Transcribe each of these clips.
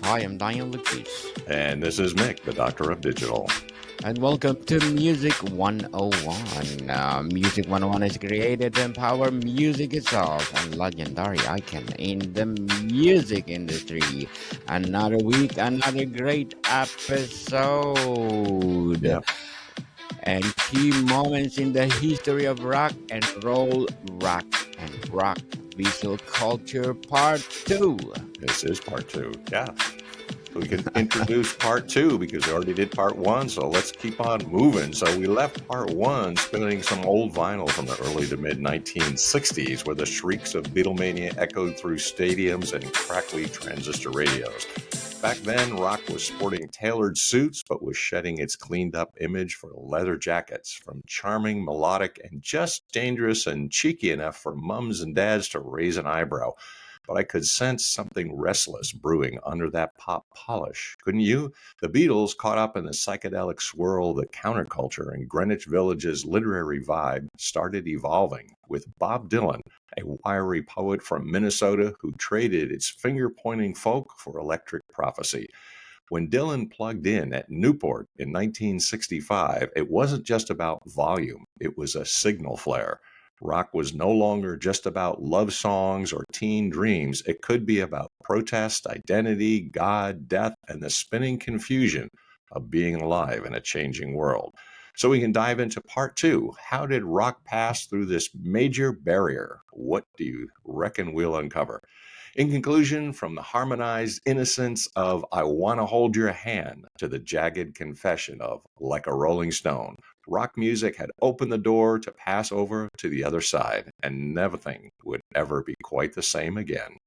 Hi, I'm Daniel Lucas, And this is Mick, the Doctor of Digital. and welcome to Music 101. Music 101 is created to empower music itself and legendary icon in the music industry. Another week, another great episode, Yeah, and key moments in the history of rock and rock visual culture part 2. this is part two. Yeah. So we can introduce part two because we already did part one. So let's keep on moving. So we left part one spinning some old vinyl from the early to mid 1960s where the shrieks of Beatlemania echoed through stadiums and crackly transistor radios. Back then, rock was sporting tailored suits, but was shedding its cleaned up image for leather jackets, from charming, melodic, and just dangerous and cheeky enough for mums and dads to raise an eyebrow. But I could sense something restless brewing under that pop polish. Couldn't you? The Beatles, caught up in the psychedelic swirl of the counterculture and Greenwich Village's literary vibe, started evolving, with Bob Dylan, a wiry poet from Minnesota who traded its finger pointing folk for electric prophecy. When Dylan plugged in at Newport in 1965, it wasn't just about volume, it was a signal flare. Rock was no longer just about love songs or teen dreams. It could be about protest, identity, God, death, and the spinning confusion of being alive in a changing world. So we can dive into part two. How did rock pass through this major barrier? What do you reckon we'll uncover? In conclusion, from the harmonized innocence of I Want to Hold Your Hand to the jagged confession of Like a Rolling Stone, rock music had opened the door to pass over to the other side, and nothing would ever be quite the same again.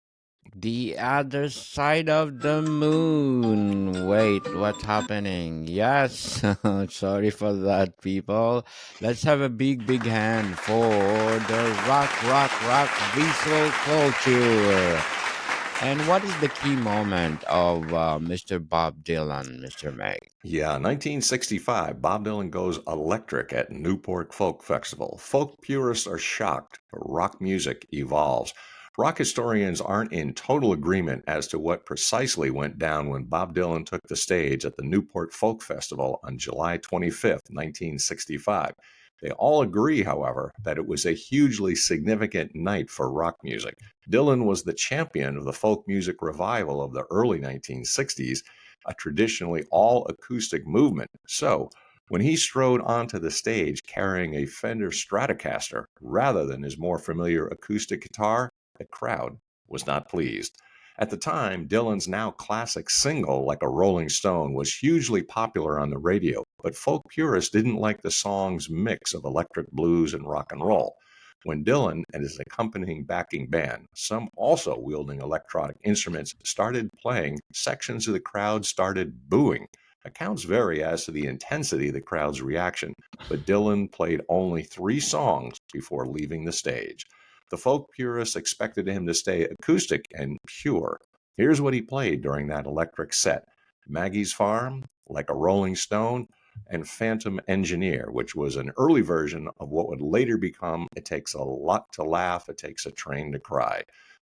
The other side of the moon. Wait, what's happening? Yes, sorry for that, people. Let's have a big hand for the rock visual culture. And what is the key moment of Mr. Bob Dylan, Mr. Meg? Yeah, 1965, Bob Dylan goes electric at Newport Folk Festival. Folk purists are shocked. Rock music evolves. Rock historians aren't in total agreement as to what precisely went down when Bob Dylan took the stage at the Newport Folk Festival on July 25th, 1965. They all agree, however, that it was a hugely significant night for rock music. Dylan was the champion of the folk music revival of the early 1960s, a traditionally all acoustic movement. So, when he strode onto the stage carrying a Fender Stratocaster rather than his more familiar acoustic guitar, the crowd was not pleased. At the time, Dylan's now classic single, Like a Rolling Stone, was hugely popular on the radio, but folk purists didn't like the song's mix of electric blues and rock and roll. When Dylan and his accompanying backing band, some also wielding electronic instruments, started playing, sections of the crowd started booing. Accounts vary as to the intensity of the crowd's reaction, but Dylan played only 3 songs before leaving the stage. The folk purists expected him to stay acoustic and pure. Here's what he played during that electric set: Maggie's Farm, Like a Rolling Stone, and Phantom Engineer, which was an early version of what would later become It Takes a Lot to Laugh, It Takes a Train to Cry.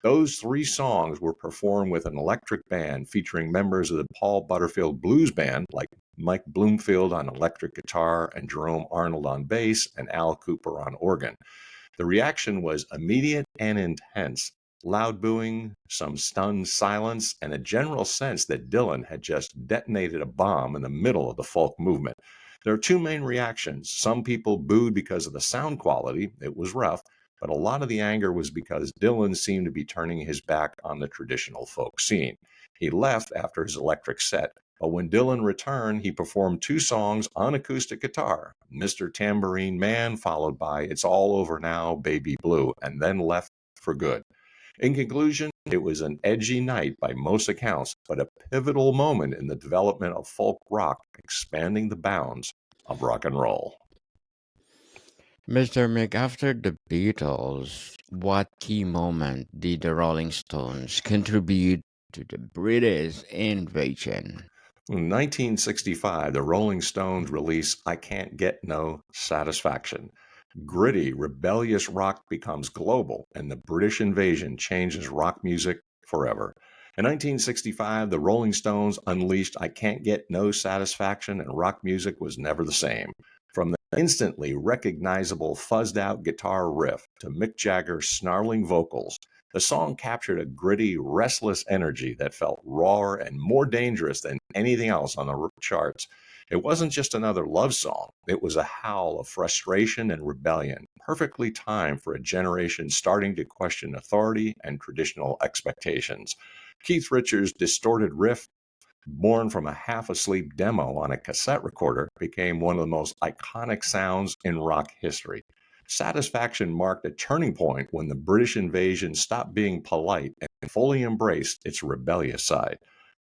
Those 3 songs were performed with an electric band featuring members of the Paul Butterfield Blues Band, like Mike Bloomfield on electric guitar and Jerome Arnold on bass and Al Cooper on organ. The reaction was immediate and intense: loud booing, some stunned silence, and a general sense that Dylan had just detonated a bomb in the middle of the folk movement. There are 2 main reactions. Some people booed because of the sound quality, it was rough, but a lot of the anger was because Dylan seemed to be turning his back on the traditional folk scene. He left after his electric set, but when Dylan returned, he performed 2 songs on acoustic guitar: Mr. Tambourine Man, followed by It's All Over Now, Baby Blue, and then left for good. In conclusion, it was an edgy night by most accounts, but a pivotal moment in the development of folk rock, expanding the bounds of rock and roll. Mr. Mick, after the Beatles, what key moment did the Rolling Stones contribute to the British invasion? In 1965, the Rolling Stones released I Can't Get No Satisfaction. Gritty, rebellious rock becomes global, and the British invasion changes rock music forever. In 1965, the Rolling Stones unleashed I Can't Get No Satisfaction, and rock music was never the same. From the instantly recognizable fuzzed out guitar riff to Mick Jagger's snarling vocals, the song captured a gritty, restless energy that felt rawer and more dangerous than anything else on the charts. It wasn't just another love song, it was a howl of frustration and rebellion, perfectly timed for a generation starting to question authority and traditional expectations. Keith Richards' distorted riff, born from a half asleep demo on a cassette recorder, became one of the most iconic sounds in rock history. Satisfaction marked a turning point when the British invasion stopped being polite and fully embraced its rebellious side.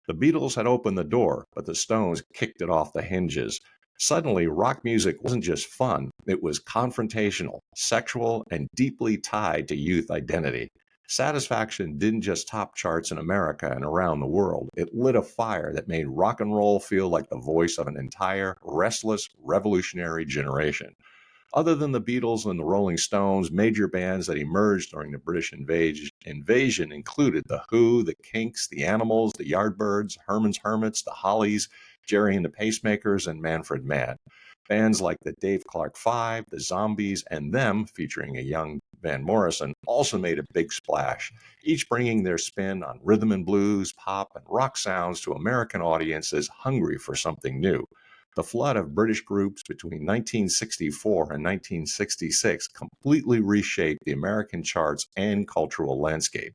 The Beatles had opened the door, but the Stones kicked it off the hinges. Suddenly, rock music wasn't just fun, it was confrontational, sexual, and deeply tied to youth identity. Satisfaction didn't just top charts in America and around the world. It lit a fire that made rock and roll feel like the voice of an entire restless, revolutionary generation. Other than the Beatles and the Rolling Stones, major bands that emerged during the British invasion included The Who, The Kinks, The Animals, The Yardbirds, Herman's Hermits, The Hollies, Jerry and the Pacemakers, and Manfred Mann. Bands like the Dave Clark Five, The Zombies, and Them, featuring a young Van Morrison, also made a big splash, each bringing their spin on rhythm and blues, pop, and rock sounds to American audiences hungry for something new. The flood of British groups between 1964 and 1966 completely reshaped the American charts and cultural landscape.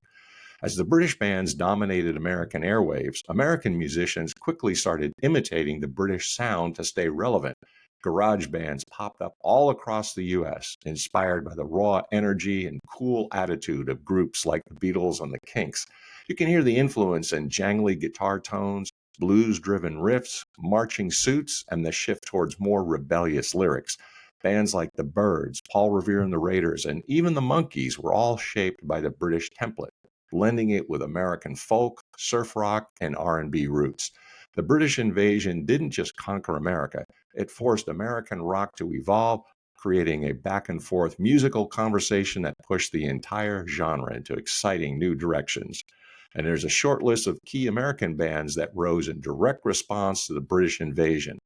As the British bands dominated American airwaves, American musicians quickly started imitating the British sound to stay relevant. Garage bands popped up all across the US, inspired by the raw energy and cool attitude of groups like the Beatles and the Kinks. You can hear the influence in jangly guitar tones, blues driven riffs, marching suits, and the shift towards more rebellious lyrics. Bands like the Byrds, Paul Revere and the Raiders, and even the Monkees were all shaped by the British template, blending it with American folk, surf rock, and R&B roots. The British invasion didn't just conquer America, it forced American rock to evolve, creating a back and forth musical conversation that pushed the entire genre into exciting new directions. And there's a short list of key American bands that rose in direct response to the British invasion.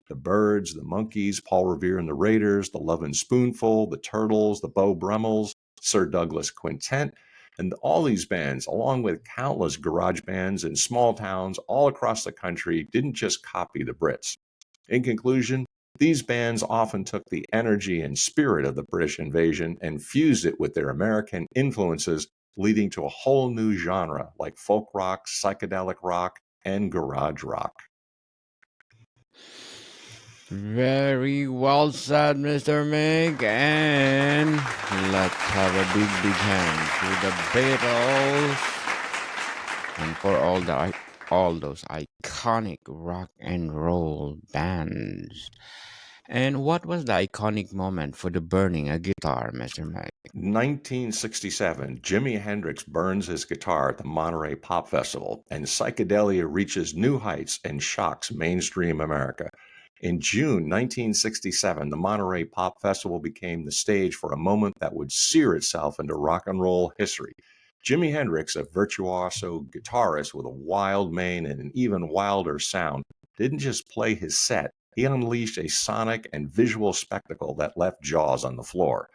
The Byrds, the Monkees, Paul Revere and the Raiders, the Lovin' Spoonful, the Turtles, the Beau Brummels, Sir Douglas Quintet, and all these bands, along with countless garage bands in small towns all across the country, didn't just copy the Brits. In conclusion, these bands often took the energy and spirit of the British invasion and fused it with their American influences, leading to a whole new genre like folk rock, psychedelic rock, and garage rock. Very well said, Mr. Mick. And let's have a big, big hand to the Beatles and for all those iconic rock and roll bands. And what was the iconic moment for the burning a guitar, Mr. Mick? 1967, Jimi Hendrix burns his guitar at the Monterey Pop Festival, and psychedelia reaches new heights and shocks mainstream America. In June 1967, the Monterey Pop Festival became the stage for a moment that would sear itself into rock and roll history. Jimi Hendrix, a virtuoso guitarist with a wild mane and an even wilder sound, didn't just play his set, he unleashed a sonic and visual spectacle that left jaws on the floor.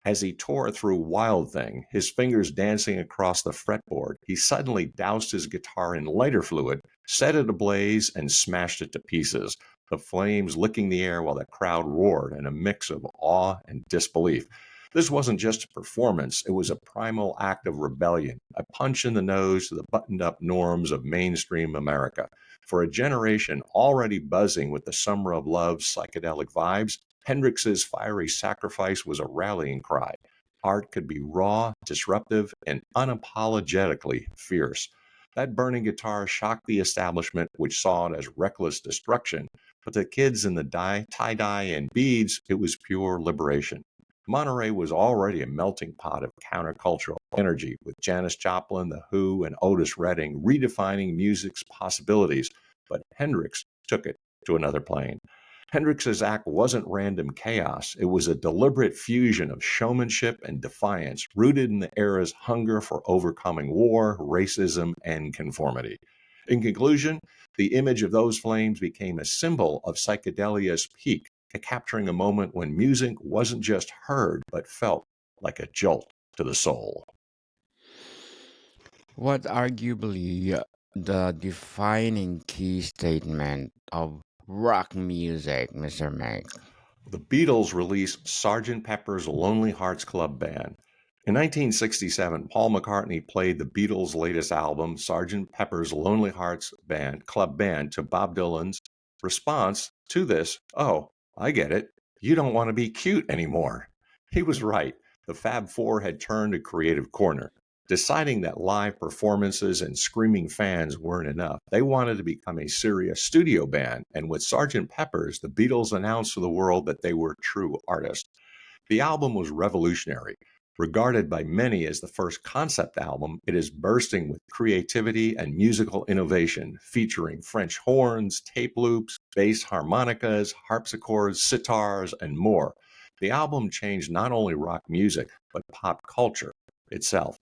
As he tore through Wild Thing, his fingers dancing across the fretboard, he suddenly doused his guitar in lighter fluid, set it ablaze, and smashed it to pieces, the flames licking the air while the crowd roared in a mix of awe and disbelief. This wasn't just a performance, it was a primal act of rebellion, a punch in the nose to the buttoned up norms of mainstream America. For a generation already buzzing with the Summer of Love's psychedelic vibes, Hendrix's fiery sacrifice was a rallying cry. Art could be raw, disruptive, and unapologetically fierce. That burning guitar shocked the establishment, which saw it as reckless destruction, but to kids in the tie-dye and beads, it was pure liberation. Monterey was already a melting pot of countercultural energy, with Janis Joplin, The Who, and Otis Redding redefining music's possibilities, but Hendrix took it to another plane. Hendrix's act wasn't random chaos. It was a deliberate fusion of showmanship and defiance, rooted in the era's hunger for overcoming war, racism, and conformity. In conclusion, the image of those flames became a symbol of psychedelia's peak, capturing a moment when music wasn't just heard, but felt like a jolt to the soul. What arguably the defining key statement of rock music, Mr. Mac? The Beatles released Sgt. Pepper's Lonely Hearts Club Band. In 1967, Paul McCartney played the Beatles' latest album, Sgt. Pepper's Lonely Hearts Club Band, to Bob Dylan's response to this. Oh, I get it. You don't want to be cute anymore. He was right. The Fab Four had turned a creative corner. Deciding that live performances and screaming fans weren't enough, they wanted to become a serious studio band, and with Sgt. Pepper's, the Beatles announced to the world that they were true artists. The album was revolutionary. Regarded by many as the first concept album, it is bursting with creativity and musical innovation, featuring French horns, tape loops, bass harmonicas, harpsichords, sitars, and more. The album changed not only rock music, but pop culture itself.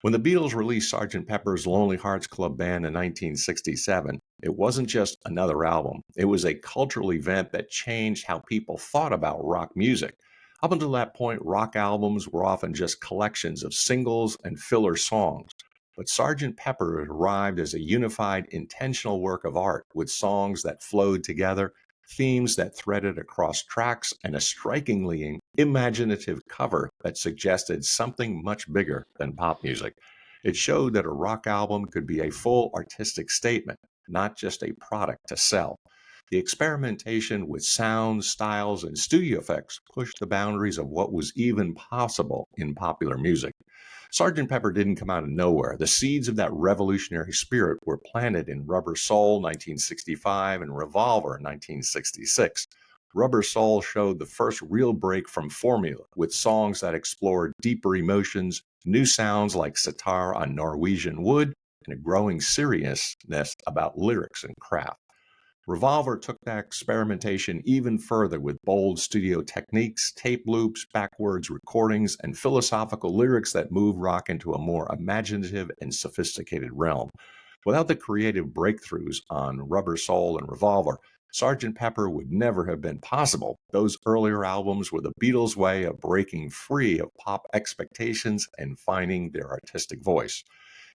When the Beatles released Sgt. Pepper's Lonely Hearts Club Band in 1967, it wasn't just another album. It was a cultural event that changed how people thought about rock music. Up until that point, rock albums were often just collections of singles and filler songs. But Sgt. Pepper arrived as a unified, intentional work of art with songs that flowed together, themes that threaded across tracks, and a strikingly imaginative cover that suggested something much bigger than pop music. It showed that a rock album could be a full artistic statement, not just a product to sell. The experimentation with sounds, styles, and studio effects pushed the boundaries of what was even possible in popular music. Sgt. Pepper didn't come out of nowhere. The seeds of that revolutionary spirit were planted in Rubber Soul 1965 and Revolver 1966. Rubber Soul showed the first real break from formula with songs that explored deeper emotions, new sounds like sitar on Norwegian wood, and a growing seriousness about lyrics and craft. Revolver took that experimentation even further with bold studio techniques, tape loops, backwards recordings, and philosophical lyrics that moved rock into a more imaginative and sophisticated realm. Without the creative breakthroughs on Rubber Soul and Revolver, Sgt. Pepper would never have been possible. Those earlier albums were the Beatles' way of breaking free of pop expectations and finding their artistic voice.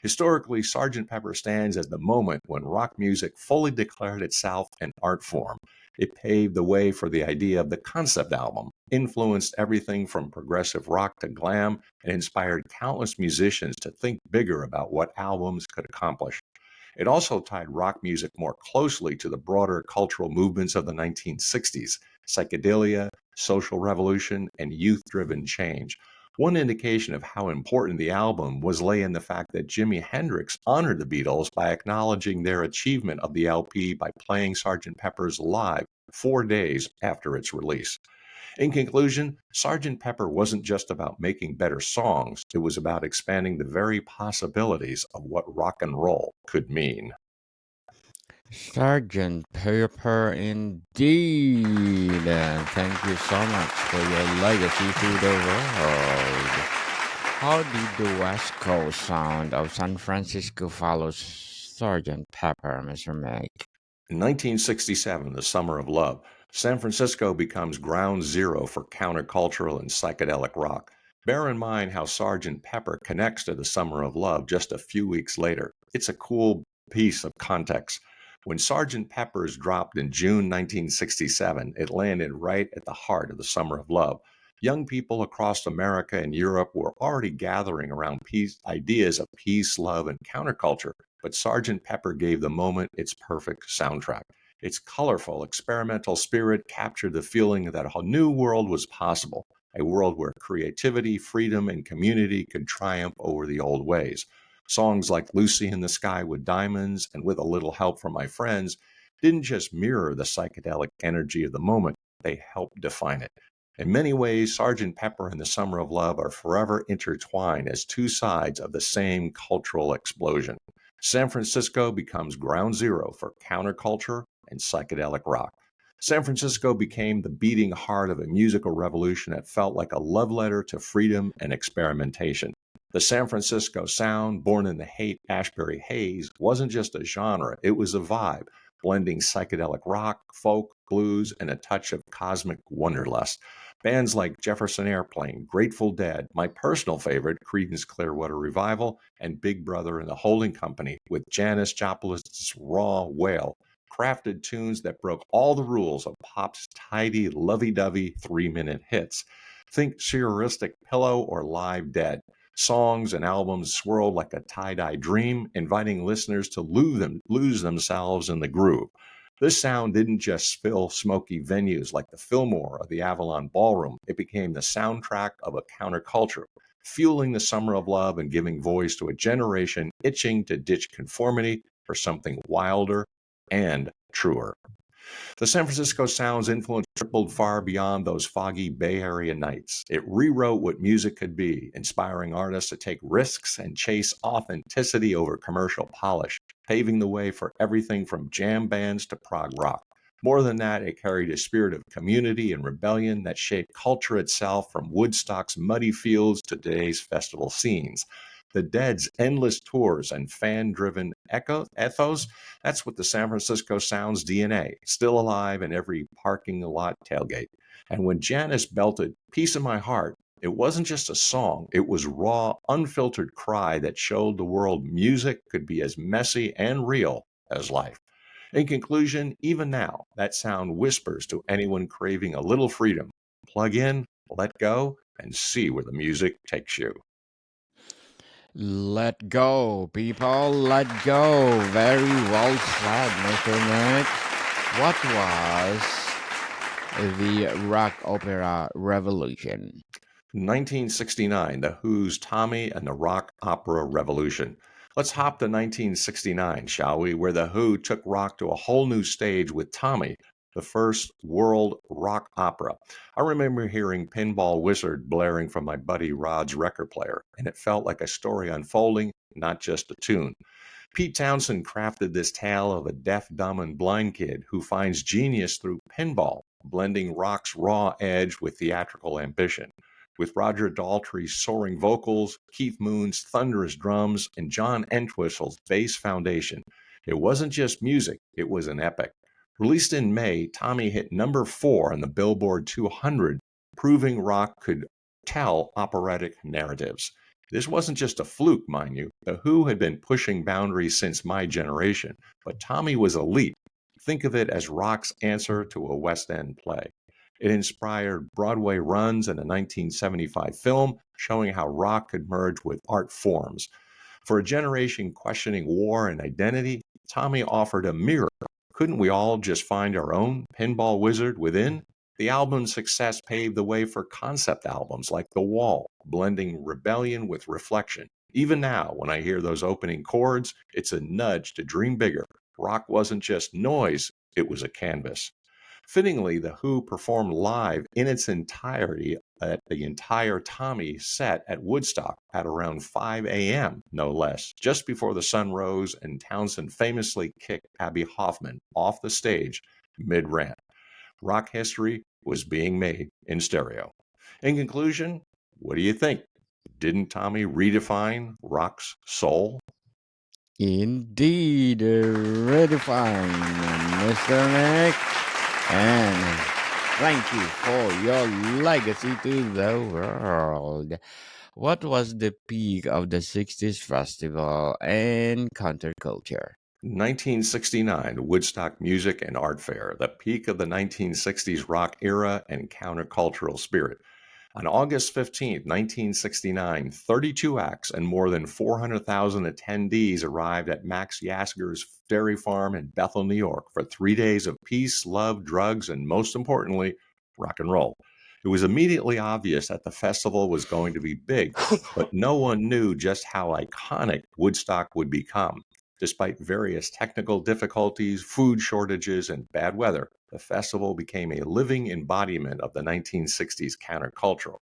Historically, Sgt. Pepper stands as the moment when rock music fully declared itself an art form. It paved the way for the idea of the concept album, influenced everything from progressive rock to glam, and inspired countless musicians to think bigger about what albums could accomplish. It also tied rock music more closely to the broader cultural movements of the 1960s, psychedelia, social revolution, and youth driven change. One indication of how important the album was lay in the fact that Jimi Hendrix honored the Beatles by acknowledging their achievement of the LP by playing Sgt. Pepper's live 4 days after its release. In conclusion, Sgt. Pepper wasn't just about making better songs, it was about expanding the very possibilities of what rock and roll could mean. Sergeant Pepper, indeed. And thank you so much for your legacy to the world. How did the West Coast sound of San Francisco follow Sergeant Pepper, Mr. Mac? In 1967, the summer of love, San Francisco becomes ground zero for countercultural and psychedelic rock. Bear in mind how Sgt. Pepper connects to the summer of love just a few weeks later. It's a cool piece of context. When Sgt. Pepper's dropped in June 1967, it landed right at the heart of the summer of love. Young people across America and Europe were already gathering around ideas of peace, love, and counterculture, but Sgt. Pepper gave the moment its perfect soundtrack. Its colorful, experimental spirit captured the feeling that a new world was possible, a world where creativity, freedom, and community could triumph over the old ways. Songs like Lucy in the Sky with Diamonds and With a Little Help from My Friends didn't just mirror the psychedelic energy of the moment, they helped define it. In many ways, Sgt. Pepper and the Summer of Love are forever intertwined as two sides of the same cultural explosion. San Francisco becomes ground zero for counterculture and psychedelic rock. San Francisco became the beating heart of a musical revolution that felt like a love letter to freedom and experimentation. The San Francisco sound, born in the Haight Ashbury haze, wasn't just a genre, it was a vibe, blending psychedelic rock, folk, blues, and a touch of cosmic wanderlust. Bands like Jefferson Airplane, Grateful Dead, my personal favorite, Creedence Clearwater Revival, and Big Brother and the Holding Company, with Janis Joplin's raw wail, crafted tunes that broke all the rules of pop's tidy, lovey-dovey 3-minute hits. Think surrealistic Pillow or Live Dead. Songs and albums swirled like a tie-dye dream, inviting listeners to lose themselves in the groove. This sound didn't just fill smoky venues like the Fillmore or the Avalon Ballroom. It became the soundtrack of a counterculture, fueling the summer of love and giving voice to a generation itching to ditch conformity for something wilder and truer. The San Francisco Sound's influence rippled far beyond those foggy Bay Area nights. It rewrote what music could be, inspiring artists to take risks and chase authenticity over commercial polish, paving the way for everything from jam bands to prog rock. More than that, it carried a spirit of community and rebellion that shaped culture itself, from Woodstock's muddy fields to today's festival scenes. The Dead's endless tours and fan-driven ethos, that's what the San Francisco Sound's DNA, still alive in every parking lot tailgate. And when Janis belted Piece of My Heart, it wasn't just a song, it was raw, unfiltered cry that showed the world music could be as messy and real as life. In conclusion, even now, that sound whispers to anyone craving a little freedom. Plug in, let go, and see where the music takes you. Let go, people, let go. Very well said, Mr. Nick. What was the rock opera revolution? 1969, The Who's Tommy and the Rock Opera Revolution. Let's hop to 1969, shall we, where The Who took rock to a whole new stage with Tommy, the first world rock opera. I remember hearing Pinball Wizard blaring from my buddy Rod's record player, and it felt like a story unfolding, not just a tune. Pete Townsend crafted this tale of a deaf, dumb, and blind kid who finds genius through pinball, blending rock's raw edge with theatrical ambition. With Roger Daltrey's soaring vocals, Keith Moon's thunderous drums, and John Entwistle's bass foundation, it wasn't just music, it was an epic. Released in May, Tommy hit number 4 on the Billboard 200, proving rock could tell operatic narratives. This wasn't just a fluke, mind you. The Who had been pushing boundaries since my generation, but Tommy was elite. Think of it as rock's answer to a West End play. It inspired Broadway runs and a 1975 film showing how rock could merge with art forms. For a generation questioning war and identity, Tommy offered a mirror. Couldn't we all just find our own pinball wizard within? The album's success paved the way for concept albums like The Wall, blending rebellion with reflection. Even now, when I hear those opening chords, it's a nudge to dream bigger. Rock wasn't just noise, it was a canvas. Fittingly, The Who performed live in its entirety at the entire Tommy set at Woodstock at around 5 a.m., no less, just before the sun rose and Townsend famously kicked Abby Hoffman off the stage mid-rant. Rock history was being made in stereo. In conclusion, what do you think? Didn't Tommy redefine rock's soul? Indeed, redefined, Mr. Nick. And thank you for your legacy to the world. What was the peak of the 60s festival and counterculture? 1969 Woodstock Music and Art Fair, the peak of the 1960s rock era and countercultural spirit. On August 15th, 1969, 32 acts and more than 400,000 attendees arrived at Max Yasgur's dairy farm in Bethel, New York for 3 days of peace, love, drugs, and most importantly, rock and roll. It was immediately obvious that the festival was going to be big, but no one knew just how iconic Woodstock would become. Despite various technical difficulties, food shortages, and bad weather, the festival became a living embodiment of the 1960s countercultural.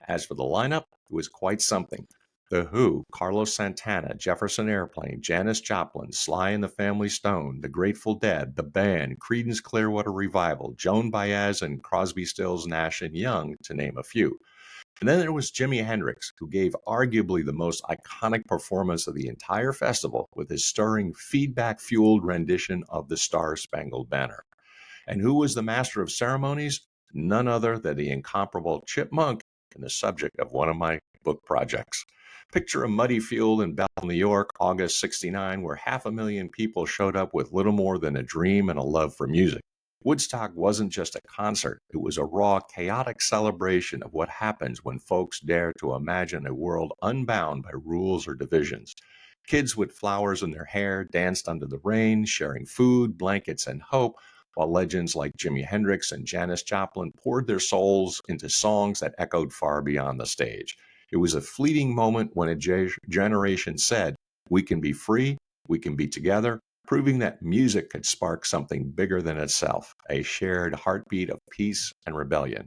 As for the lineup, it was quite something. The Who, Carlos Santana, Jefferson Airplane, Janis Joplin, Sly and the Family Stone, The Grateful Dead, The Band, Creedence Clearwater Revival, Joan Baez, and Crosby, Stills, Nash and Young, to name a few. And then there was Jimi Hendrix, who gave arguably the most iconic performance of the entire festival with his stirring feedback-fueled rendition of the Star-Spangled Banner. And who was the master of ceremonies? None other than the incomparable Chipmunk, and the subject of one of my book projects. Picture a muddy field in Bethel, New York, August 69, where 500,000 people showed up with little more than a dream and a love for music. Woodstock wasn't just a concert, it was a raw, chaotic celebration of what happens when folks dare to imagine a world unbound by rules or divisions. Kids with flowers in their hair danced under the rain, sharing food, blankets, and hope, while legends like Jimi Hendrix and Janis Joplin poured their souls into songs that echoed far beyond the stage. It was a fleeting moment when a generation said, "We can be free, we can be together," proving that music could spark something bigger than itself, a shared heartbeat of peace and rebellion.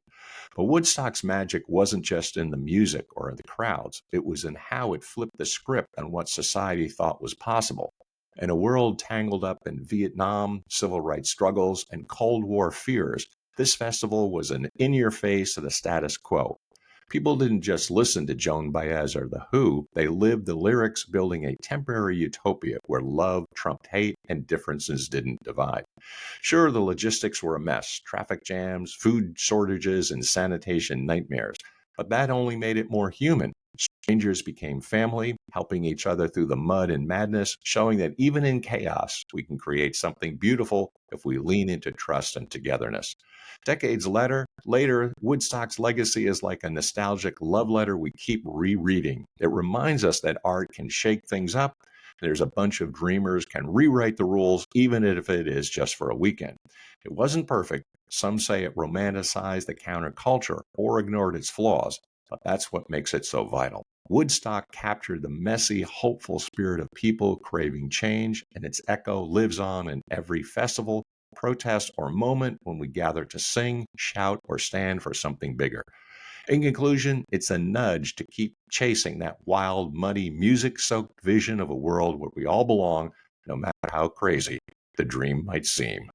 But Woodstock's magic wasn't just in the music or in the crowds, it was in how it flipped the script on what society thought was possible. In a world tangled up in Vietnam, civil rights struggles, and Cold War fears, this festival was an in your face to the status quo. People didn't just listen to Joan Baez or The Who, they lived the lyrics, building a temporary utopia where love trumped hate and differences didn't divide. Sure, the logistics were a mess: traffic jams, food shortages, and sanitation nightmares. But that only made it more human. Strangers became family, helping each other through the mud and madness, showing that even in chaos, we can create something beautiful if we lean into trust and togetherness. Decades later, Woodstock's legacy is like a nostalgic love letter we keep rereading. It reminds us that art can shake things up. There's a bunch of dreamers can rewrite the rules, even if it is just for a weekend. It wasn't perfect. Some say it romanticized the counterculture or ignored its flaws, but that's what makes it so vital. Woodstock captured the messy, hopeful spirit of people craving change, and its echo lives on in every festival, protest, or moment when we gather to sing, shout, or stand for something bigger. In conclusion, it's a nudge to keep chasing that wild, muddy, music soaked vision of a world where we all belong, no matter how crazy the dream might seem.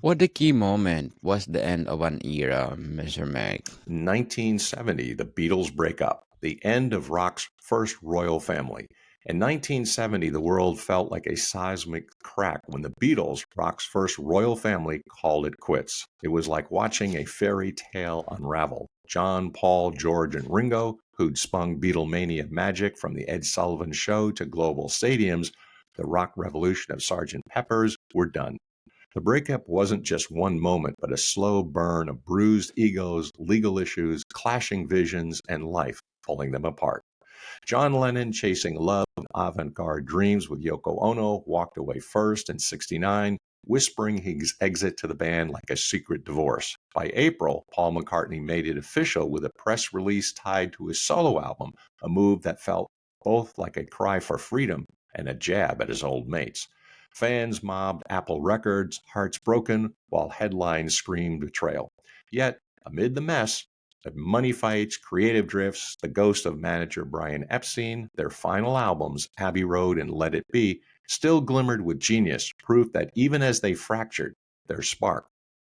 What the key moment was the end of an era, Mr. Meg? 1970, the Beatles break up, the end of rock's first royal family. In 1970, the world felt like a seismic crack when the Beatles, rock's first royal family, called it quits. It was like watching a fairy tale unravel. John, Paul, George, and Ringo, who'd spun Beatlemania magic from the Ed Sullivan Show to global stadiums, the rock revolution of Sgt. Pepper's, were done. The breakup wasn't just one moment, but a slow burn of bruised egos, legal issues, clashing visions, and life pulling them apart. John Lennon, chasing love and avant garde dreams with Yoko Ono, walked away first in '69, whispering his exit to the band like a secret divorce. By April, Paul McCartney made it official with a press release tied to his solo album, a move that felt both like a cry for freedom and a jab at his old mates. Fans mobbed Apple Records, hearts broken, while headlines screamed betrayal. Yet, amid the mess, the money fights, creative drifts, the ghost of manager Brian Epstein, their final albums, Abbey Road and Let It Be, still glimmered with genius, proof that even as they fractured, their spark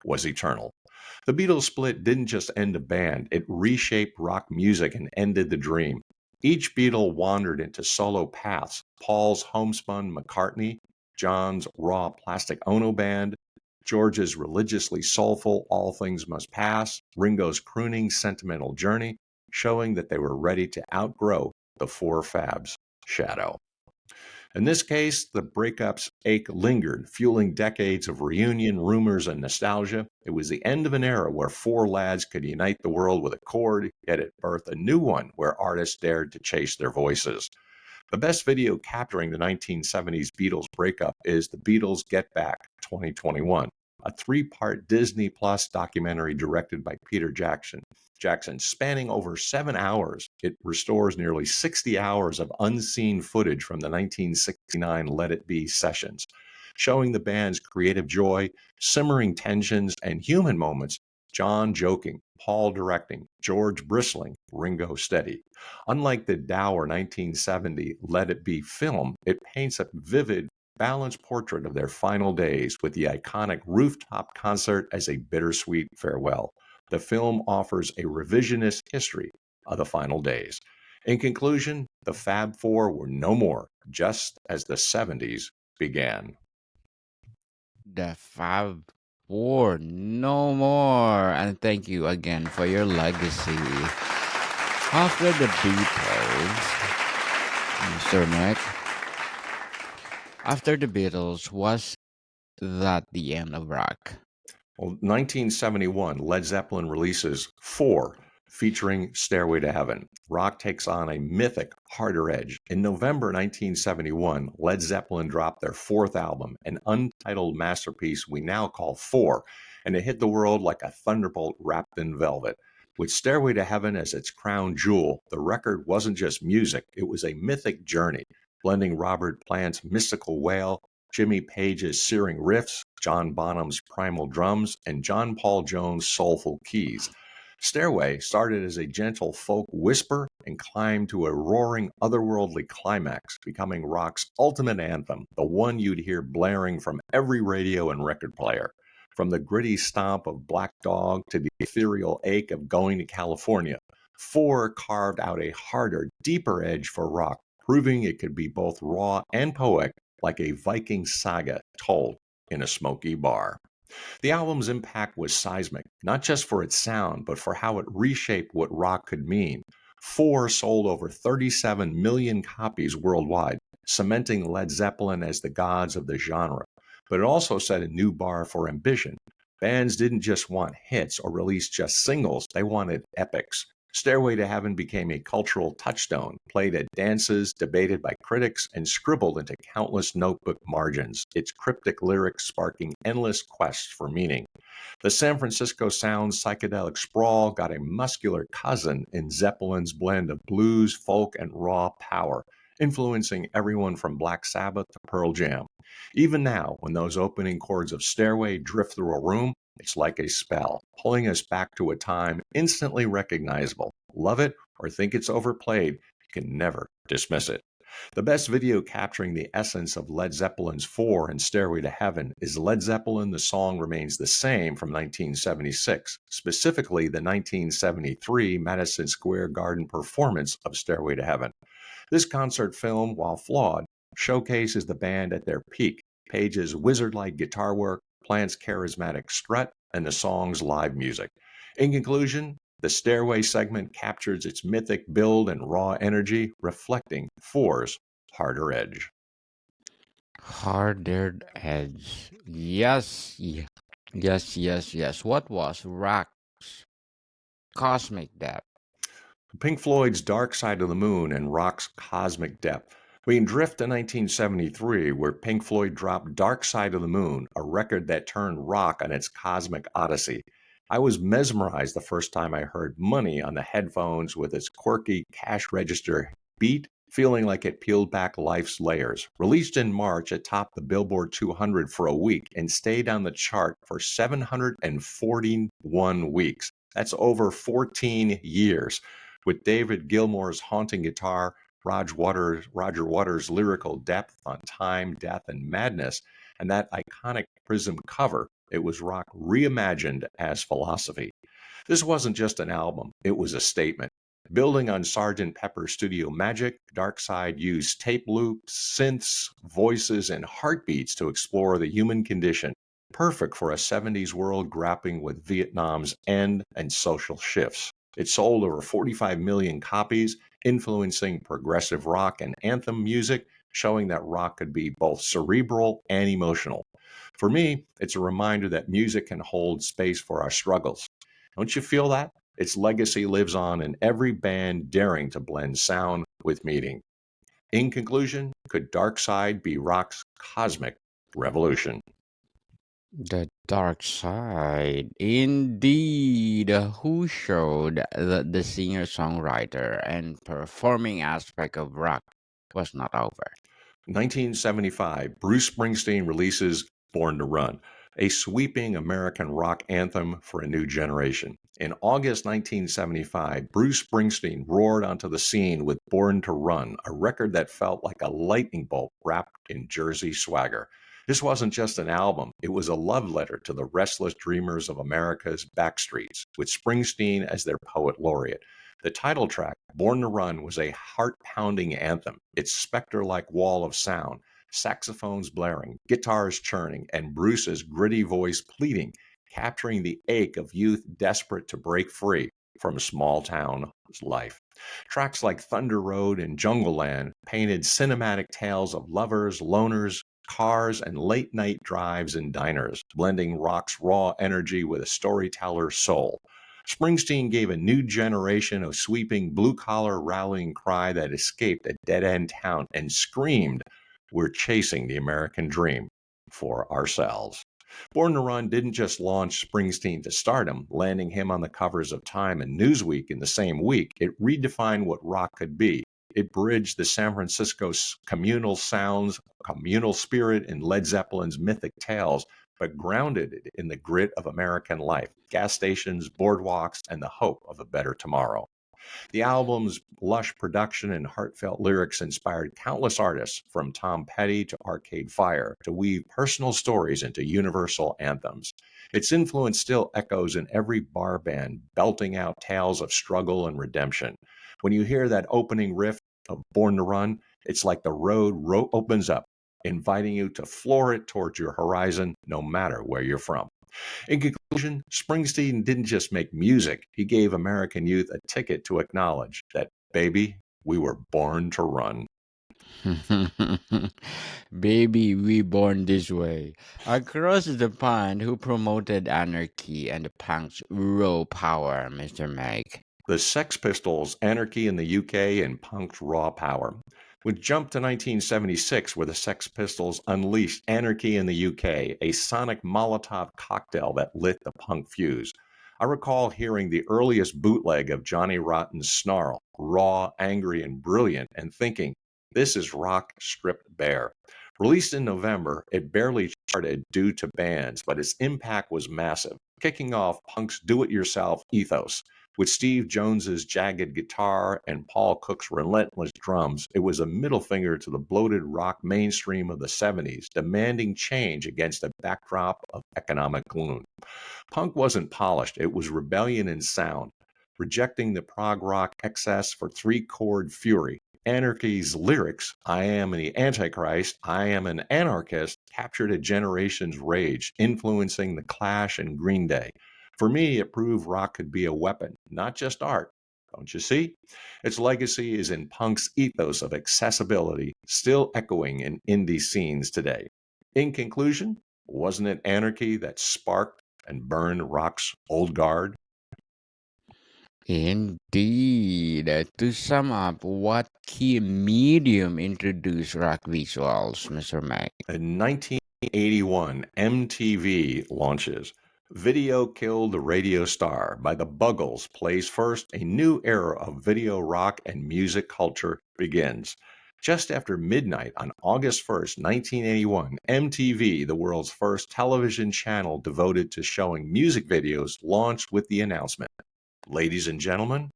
was eternal. The Beatles split didn't just end a band, it reshaped rock music and ended the dream. Each Beatle wandered into solo paths: Paul's homespun McCartney, John's raw Plastic Ono band, George's religiously soulful All Things Must Pass, Ringo's crooning Sentimental Journey, showing that they were ready to outgrow the four Fabs' shadow. In this case, the breakup's ache lingered, fueling decades of reunion rumors and nostalgia. It was the end of an era where four lads could unite the world with a chord, yet it birthed a new one where artists dared to chase their voices. The best video capturing the 1970s Beatles breakup is The Beatles Get Back 2021, a three-part Disney Plus documentary directed by Peter Jackson. Spanning over 7 hours, it restores nearly 60 hours of unseen footage from the 1969 Let It Be sessions, showing the band's creative joy, simmering tensions, and human moments. John joking, Paul directing, George bristling, Ringo steady. Unlike the dour 1970 Let It Be film, it paints a vivid, balanced portrait of their final days with the iconic rooftop concert as a bittersweet farewell. The film offers a revisionist history of the final days. In conclusion, the Fab Four were no more, just as the 70s began. The Fab Four, no more. And thank you again for your legacy. After the Beatles, Mr. Mick, after the Beatles, was that the end of rock? Well, 1971, Led Zeppelin releases Four, featuring Stairway to Heaven. Rock takes on a mythic, harder edge. In November 1971, Led Zeppelin dropped their fourth album, an untitled masterpiece we now call Four, and it hit the world like a thunderbolt wrapped in velvet. With Stairway to Heaven as its crown jewel, the record wasn't just music, it was a mythic journey, blending Robert Plant's mystical wail, Jimmy Page's searing riffs, John Bonham's primal drums, and John Paul Jones' soulful keys. Stairway started as a gentle folk whisper and climbed to a roaring, otherworldly climax, becoming rock's ultimate anthem, the one you'd hear blaring from every radio and record player. From the gritty stomp of Black Dog to the ethereal ache of Going to California, Four carved out a harder, deeper edge for rock, proving it could be both raw and poetic, like a Viking saga told in a smoky bar. The album's impact was seismic, not just for its sound, but for how it reshaped what rock could mean. Four sold over 37 million copies worldwide, cementing Led Zeppelin as the gods of the genre. But it also set a new bar for ambition. Bands didn't just want hits or release just singles, they wanted epics. Stairway to Heaven became a cultural touchstone, played at dances, debated by critics, and scribbled into countless notebook margins, its cryptic lyrics sparking endless quests for meaning. The San Francisco Sound's psychedelic sprawl got a muscular cousin in Zeppelin's blend of blues, folk, and raw power, influencing everyone from Black Sabbath to Pearl Jam. Even now, when those opening chords of Stairway drift through a room, it's like a spell, pulling us back to a time instantly recognizable. Love it or think it's overplayed, you can never dismiss it. The best video capturing the essence of Led Zeppelin's Four and Stairway to Heaven is Led Zeppelin, The Song Remains the Same from 1976, specifically the 1973 Madison Square Garden performance of Stairway to Heaven. This concert film, while flawed, showcases the band at their peak. Page's wizard like guitar work, Plant's charismatic strut, and the song's live music. In conclusion, the Stairway segment captures its mythic build and raw energy, reflecting Four's harder edge. Harder edge. Yes, yes, yes, yes. What was rock's cosmic depth? Pink Floyd's Dark Side of the Moon and rock's cosmic depth. We can drift to 1973, where Pink Floyd dropped Dark Side of the Moon, a record that turned rock on its cosmic odyssey. I was mesmerized the first time I heard Money on the headphones with its quirky cash register beat, feeling like it peeled back life's layers. Released in March, it topped the Billboard 200 for a week and stayed on the chart for 741 weeks. That's over 14 years. With David Gilmour's haunting guitar, Roger Waters' lyrical depth on time, death, and madness, and that iconic prism cover, it was rock reimagined as philosophy. This wasn't just an album, it was a statement. Building on Sgt. Pepper's studio magic, Dark Side used tape loops, synths, voices, and heartbeats to explore the human condition, perfect for a 70s world grappling with Vietnam's end and social shifts. It sold over 45 million copies, influencing progressive rock and anthem music, showing that rock could be both cerebral and emotional. For me, it's a reminder that music can hold space for our struggles. Don't you feel that? Its legacy lives on in every band daring to blend sound with meaning. In conclusion, could Dark Side be rock's cosmic revolution? The dark side. Indeed. Who showed that the singer songwriter and performing aspect of rock was not over? 1975, Bruce Springsteen releases Born to Run. a sweeping American rock anthem for a new generation. In August 1975, Bruce Springsteen roared onto the scene with Born to Run, a record that felt like a lightning bolt wrapped in Jersey swagger. This wasn't just an album, it was a love letter to the restless dreamers of America's backstreets, with Springsteen as their poet laureate. The title track, Born to Run, was a heart pounding anthem, its specter like wall of sound, saxophones blaring, guitars churning, and Bruce's gritty voice pleading, capturing the ache of youth desperate to break free from small town life. Tracks like Thunder Road and Jungle Land painted cinematic tales of lovers, loners, cars, and late night drives in diners, blending rock's raw energy with a storyteller's soul. Springsteen gave a new generation a sweeping blue collar rallying cry that escaped a dead end town and screamed, "We're chasing the American dream for ourselves." Born to Run didn't just launch Springsteen to stardom, landing him on the covers of Time and Newsweek in the same week. It redefined what rock could be. It bridged the San Francisco communal sounds, communal spirit, and Led Zeppelin's mythic tales, but grounded it in the grit of American life, gas stations, boardwalks, and the hope of a better tomorrow. The album's lush production and heartfelt lyrics inspired countless artists, from Tom Petty to Arcade Fire, to weave personal stories into universal anthems. Its influence still echoes in every bar band, belting out tales of struggle and redemption. When you hear that opening riff of Born to Run, it's like the road opens up, inviting you to floor it towards your horizon, no matter where you're from. In conclusion, Springsteen didn't just make music, he gave American youth a ticket to acknowledge that, baby, we were born to run. Baby, we born this way. Across the pond, who promoted anarchy and the punk's raw power, Mr. Meg? The Sex Pistols' Anarchy in the UK and Punk's Raw Power. We jump to 1976, where the Sex Pistols unleashed Anarchy in the UK, a sonic Molotov cocktail that lit the punk fuse. I recall hearing the earliest bootleg of Johnny Rotten's Snarl, raw, angry, and brilliant, and thinking, this is rock stripped bare. Released in November, it barely charted due to bans, but its impact was massive, kicking off punk's do it yourself ethos. With Steve Jones's jagged guitar and Paul Cook's relentless drums, it was a middle finger to the bloated rock mainstream of the 70s, demanding change against a backdrop of economic gloom. Punk wasn't polished, it was rebellion in sound, rejecting the prog rock excess for three chord fury. Anarchy's lyrics, I am the Antichrist, I am an anarchist, captured a generation's rage, influencing The Clash and Green Day. For me, it proved rock could be a weapon, not just art. Don't you see? Its legacy is in punk's ethos of accessibility, still echoing in indie scenes today. In conclusion, wasn't it anarchy that sparked and burned rock's old guard? Indeed. To sum up, what key medium introduced rock visuals, Mr. Meg? In 1981, MTV launches. Video Killed the Radio Star by the Buggles plays first. A new era of video rock and music culture begins. Just after midnight on August 1st, 1981, MTV, the world's first television channel devoted to showing music videos, launched with the announcement, ladies and gentlemen,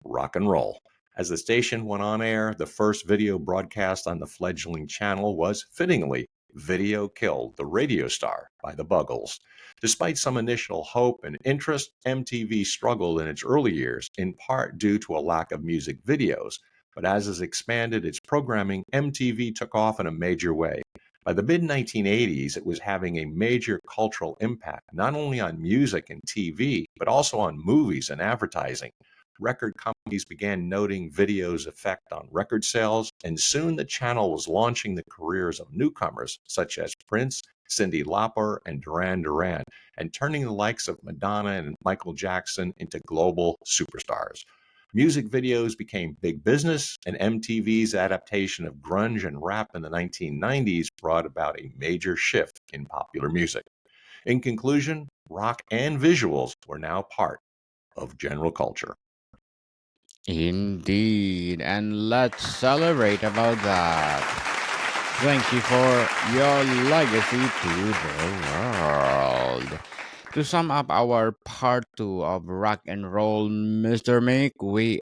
rock and roll. As the station went on air, the first video broadcast on the fledgling channel was, fittingly, Video Killed the Radio Star by the Buggles. Despite some initial hope and interest, MTV struggled in its early years, in part due to a lack of music videos. But as it expanded its programming, MTV took off in a major way. By the mid 1980s, it was having a major cultural impact, not only on music and TV, but also on movies and advertising. Record companies began noting video's effect on record sales, and soon the channel was launching the careers of newcomers such as Prince, Cyndi Lauper, and Duran Duran, and turning the likes of Madonna and Michael Jackson into global superstars. Music videos became big business, and MTV's adaptation of grunge and rap in the 1990s brought about a major shift in popular music. In conclusion, rock and visuals were now part of general culture. Indeed. And let's celebrate about that. Thank you for your legacy to the world. To sum up our part two of rock and roll, Mr. Mick, we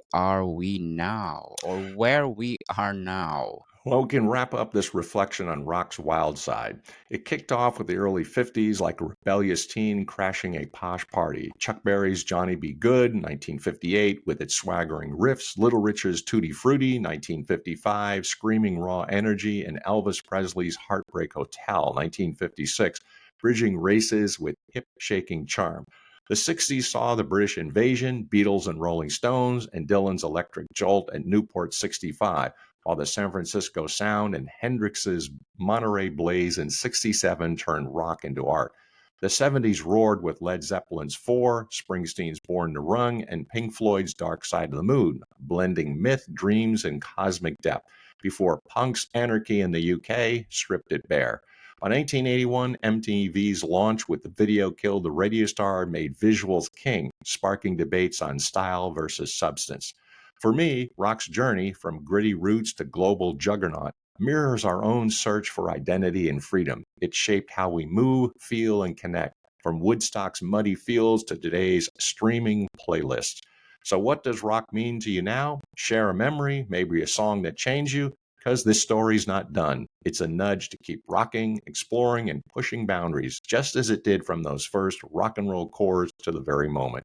now, or where we are now. Well, we can wrap up this reflection on rock's wild side. It kicked off with the early 50s like a rebellious teen crashing a posh party. Chuck Berry's Johnny B. Good, 1958, with its swaggering riffs, Little Richard's Tutti Frutti, 1955, screaming raw energy, and Elvis Presley's Heartbreak Hotel, 1956, bridging races with hip-shaking charm. The 60s saw the British invasion, Beatles and Rolling Stones, and Dylan's Electric Jolt at Newport 65, while the San Francisco Sound and Hendrix's Monterey Blaze in 67 turned rock into art. The 70s roared with Led Zeppelin's Four, Springsteen's Born to Run, and Pink Floyd's Dark Side of the Moon, blending myth, dreams, and cosmic depth, before punk's Anarchy in the UK stripped it bare. By 1981, MTV's launch with the video Kill the Radio Star made visuals king, sparking debates on style versus substance. For me, rock's journey from gritty roots to global juggernaut mirrors our own search for identity and freedom. It shaped how we move, feel, and connect, from Woodstock's muddy fields to today's streaming playlists. So, what does rock mean to you now? Share a memory, maybe a song that changed you, because this story's not done. It's a nudge to keep rocking, exploring, and pushing boundaries, just as it did from those first rock and roll chords to the very moment.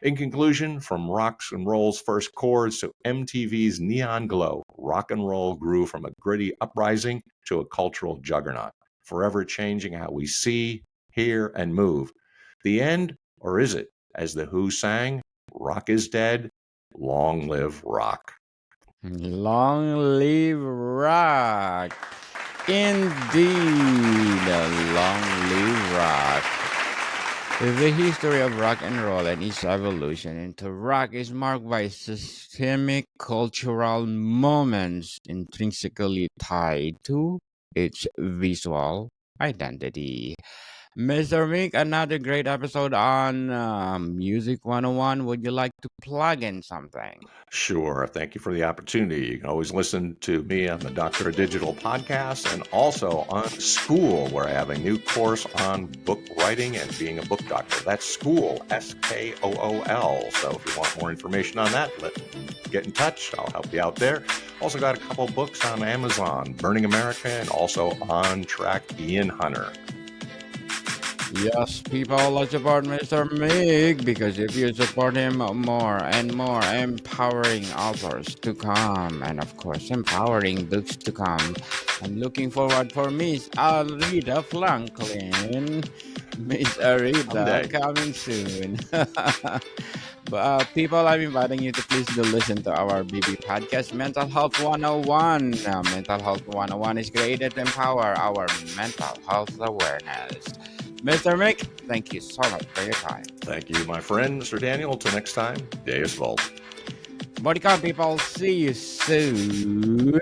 In conclusion, from rock and roll's first chords to MTV's neon glow, rock and roll grew from a gritty uprising to a cultural juggernaut, forever changing how we see, hear, and move. The end, or is it? As The Who sang, rock is dead, long live rock. Long live rock! Indeed, long live rock. The history of rock and roll and its evolution into rock is marked by systemic cultural moments intrinsically tied to its visual identity. Mr. Mick, another great episode on Music 101. Would you like to plug in something? Sure. Thank you for the opportunity. You can always listen to me on the Doctor of Digital podcast and also on School, where I have a new course on book writing and being a book doctor. That's School, Skool. So if you want more information on that, get in touch. I'll help you out there. Also got a couple books on Amazon, Burning America, and also On Track, Ian Hunter. Yes, people, let's support Mr. Mick because if you support him, more and more empowering authors to come, and of course, empowering books to come. I'm looking forward for Miss Arita Franklin. Miss Arita Someday. coming soon. People, I'm inviting you to please do listen to our BB podcast, Mental Health 101. Mental Health 101 is created to empower our mental health awareness. Mr. Mick, thank you so much for your time. Thank you, my friend, Mr. Daniel. Until next time, Deus Volt. Bodycon people, see you soon.